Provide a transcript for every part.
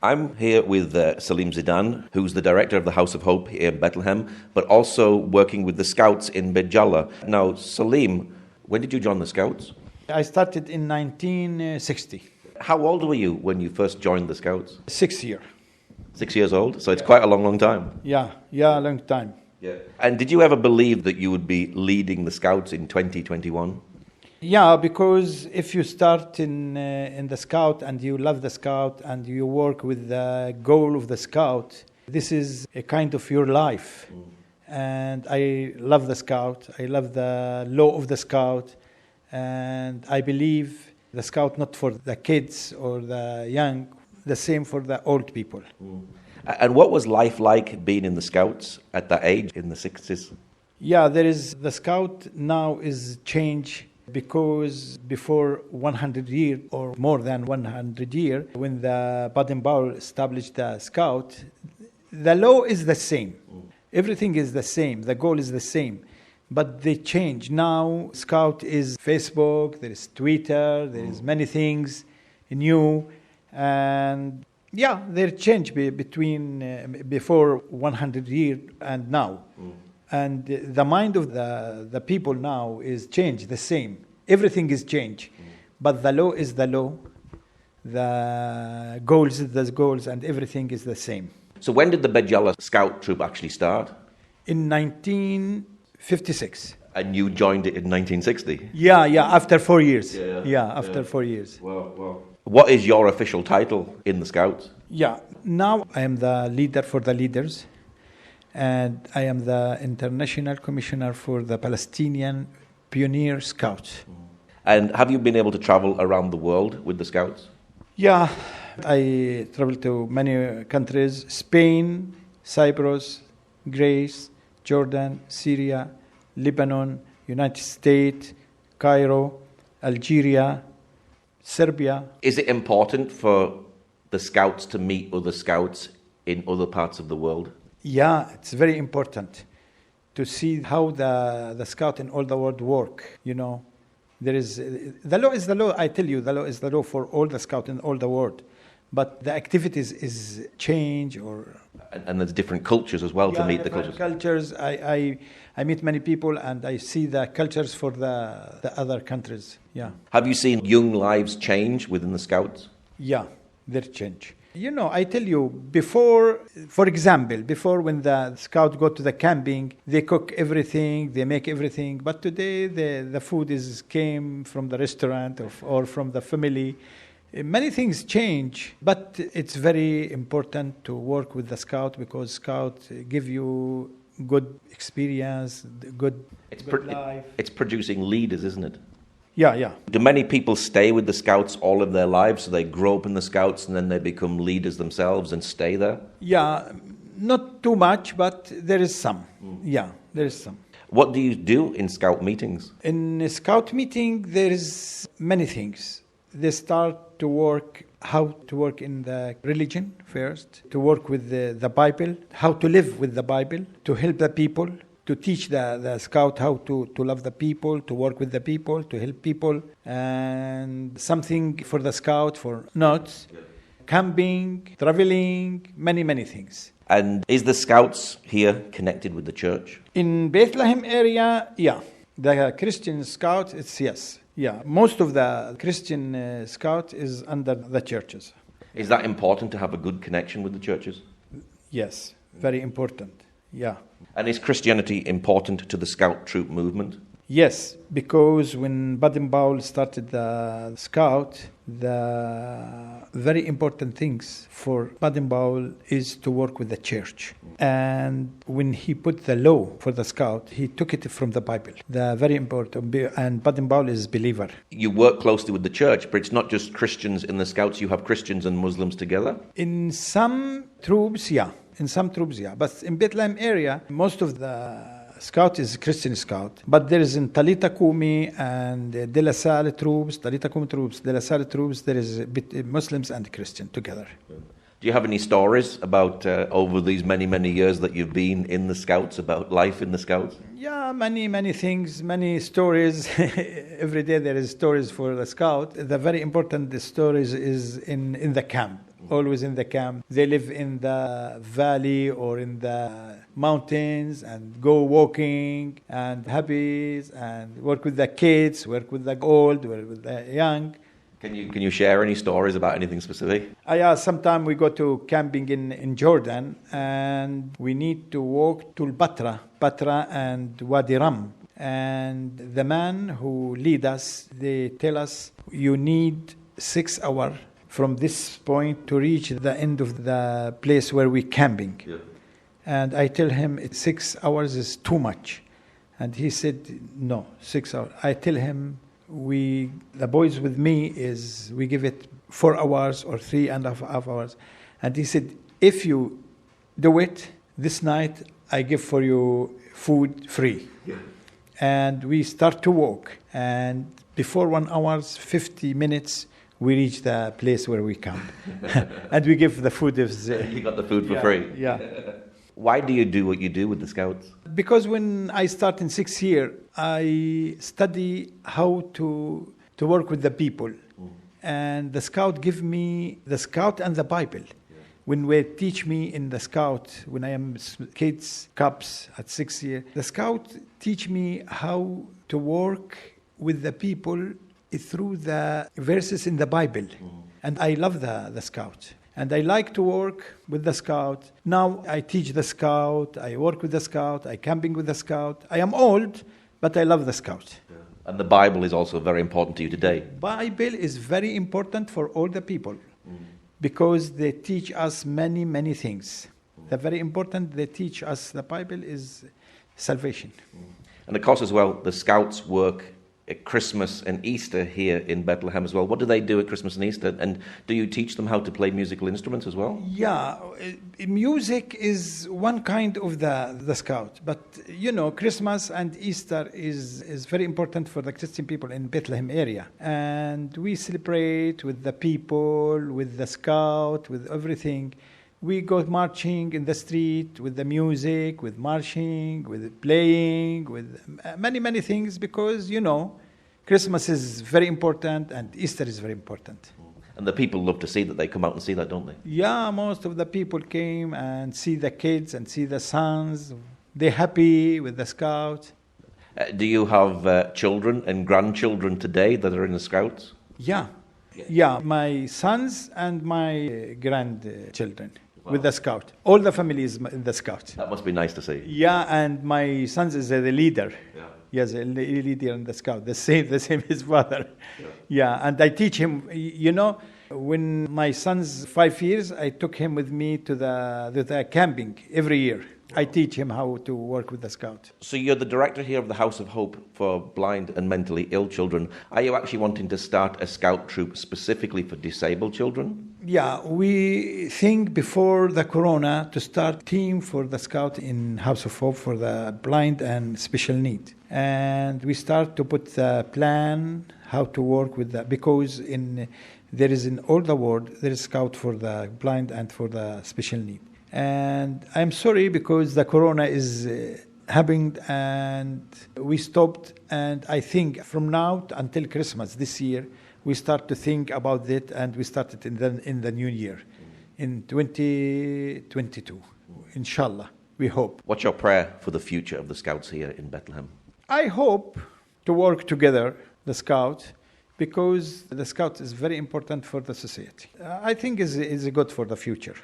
I'm here with Salim Zeidan, who's the director of the House of Hope here in Bethlehem, but also working with the Scouts in Bejalla. Now, Salim, when did you join the Scouts? I started in 1960. How old were you when you first joined the Scouts? 6 years. 6 years old? So it's quite a long, long time. Yeah, a long time. Yeah. And did you ever believe that you would be leading the Scouts in 2021? Yeah, because if you start in the Scout and you love the Scout and you work with the goal of the Scout, this is a kind of your life. And I love the Scout. I love the law of the Scout. And I believe the Scout not for the kids or the young, the same for the old people. And what was life like being in the Scouts at that age, in the 60s? Yeah, the Scout now is changed. Because before 100 years or more than 100 years, when the Baden-Powell established the Scout, the law is the same. Everything is the same. The goal is the same. But they change. Now Scout is Facebook, there is Twitter, there is many things new. And yeah, they change between before 100 years and now. And the mind of the people now is changed, the same. Everything is changed. But the law is the law. The goals is the goals, and everything is the same. So when did the Bejalla Scout troop actually start? In 1956. And you joined it in 1960? Yeah, after 4 years. After 4 years. Wow. What is your official title in the Scouts? Yeah, now I am the leader for the leaders. And I am the International Commissioner for the Palestinian Pioneer Scouts. And have you been able to travel around the world with the Scouts? Yeah, I traveled to many countries: Spain, Cyprus, Greece, Jordan, Syria, Lebanon, United States, Cairo, Algeria, Serbia. Is it important for the Scouts to meet other Scouts in other parts of the world? Yeah, it's very important to see how the Scout in all the world work. You know, there is the law is the law. I tell you, the law is the law for all the Scout in all the world. But the activities is change and there's different cultures as well to meet the cultures. Cultures. I meet many people and I see the cultures for the other countries. Yeah. Have you seen young lives change within the Scouts? Yeah, they change. You know, I tell you, before, for example, when the Scout go to the camping, they cook everything, they make everything. But today, the food came from the restaurant or from the family. Many things change, but it's very important to work with the Scout because Scout give you good experience, good life. It's producing leaders, isn't it? Yeah. Do many people stay with the Scouts all of their lives? So they grow up in the Scouts and then they become leaders themselves and stay there? Yeah, not too much, but there is some. Yeah, there is some. What do you do in Scout meetings? In a Scout meeting, there is many things. They start to work, how to work in the religion first, to work with the Bible, how to live with the Bible, to help the people, to teach the Scout how to love the people, to work with the people, to help people, and something for the Scout for notes, camping, traveling, many things. And is the Scouts here connected with the church? In Bethlehem area, yeah. The Christian Scout, it's yes. Yeah, most of the Christian Scout is under the churches. Is that important to have a good connection with the churches? Yes, very important. Yeah. And is Christianity important to the Scout troop movement? Yes, because when Baden-Powell started the Scout, the very important things for Baden-Powell is to work with the church. And when he put the law for the Scout, he took it from the Bible. The very important, and Baden-Powell is believer. You work closely with the church, but it's not just Christians in the Scouts, you have Christians and Muslims together? In some troops, yeah. But in Bethlehem area, most of the Scout is Christian Scout. But there is in Talita Kumi and De La Salle troops, Talita Kumi troops, De La Salle troops, there is Muslims and Christian together. Do you have any stories about over these many years that you've been in the Scouts, about life in the Scouts? Yeah, many things, many stories. Every day there is stories for the Scout. The very important stories is in the camp. always in the camp. They live in the valley or in the mountains and go walking and happy and work with the kids, work with the old, work with the young. Can you share any stories about anything specific? Yeah, sometimes we go to camping in Jordan and we need to walk to Batra and Wadi Rum. And the man who lead us, they tell us, you need 6 hours from this point to reach the end of the place where we're camping. Yeah. And I tell him 6 hours is too much. And he said, no, 6 hours. I tell him, the boys with me we give it 4 hours or 3.5 hours. And he said, if you do it this night, I give for you food free. Yeah. And we start to walk. And before 1 hour, 50 minutes, we reach the place where we camp. And we give the food. You got the food for free? Yeah. Why do you do what you do with the Scouts? Because when I start in 6th year, I study how to work with the people. And the Scout give me the Scout and the Bible. Yeah. When they teach me in the Scout, when I am kids, cubs at 6th year, the Scout teach me how to work with the people through the verses in the Bible. And I love the Scout. And I like to work with the Scout. Now I teach the Scout, I work with the Scout, I camping with the Scout. I am old, but I love the Scout. Yeah. And the Bible is also very important to you today. Bible is very important for all the people because they teach us many, many things. The very important, they teach us the Bible is salvation. And of course as well, the Scouts work at Christmas and Easter here in Bethlehem as well. What do they do at Christmas and Easter? And do you teach them how to play musical instruments as well? Yeah, music is one kind of the Scout. But, Christmas and Easter is very important for the Christian people in Bethlehem area. And we celebrate with the people, with the Scout, with everything. We go marching in the street with the music, with marching, with playing, with many, many things because, Christmas is very important and Easter is very important. And the people love to see that. They come out and see that, don't they? Yeah, most of the people came and see the kids and see the sons. They're happy with the Scouts. Do you have children and grandchildren today that are in the Scouts? Yeah, my sons and my grandchildren. Wow. With the Scout. All the family is in the Scout. That must be nice to see. Yeah, and my son is the leader. Yeah. Yes, the leader in the Scout. The same his father. Yeah, and I teach him, when my son's 5 years, I took him with me to the camping every year. I teach him how to work with the Scout. So you're the director here of the House of Hope for blind and mentally ill children. Are you actually wanting to start a Scout troop specifically for disabled children? Yeah, we think before the Corona to start a team for the Scout in House of Hope for the blind and special need. And we start to put the plan how to work with that because there is in all the world there is Scout for the blind and for the special need. And I'm sorry because the Corona is happening and we stopped. And I think from now until Christmas this year, we start to think about it and we started in the new year, in 2022, inshallah, we hope. What's your prayer for the future of the Scouts here in Bethlehem? I hope to work together, the Scout, because the Scout is very important for the society. I think is good for the future,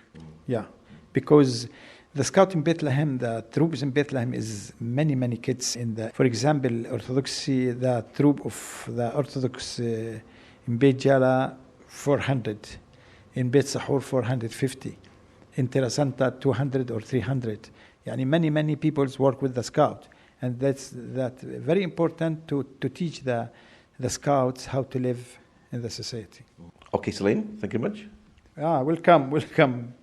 yeah. Because the Scout in Bethlehem, the troops in Bethlehem is many, many kids for example, Orthodoxy, the troop of the Orthodox in Beit Jala, 400. In Beit Sahur, 450. In Terra Santa, 200 or 300. Yani many people work with the Scout. And that's very important to teach the Scouts how to live in the society. Okay, Salim, thank you much. Welcome.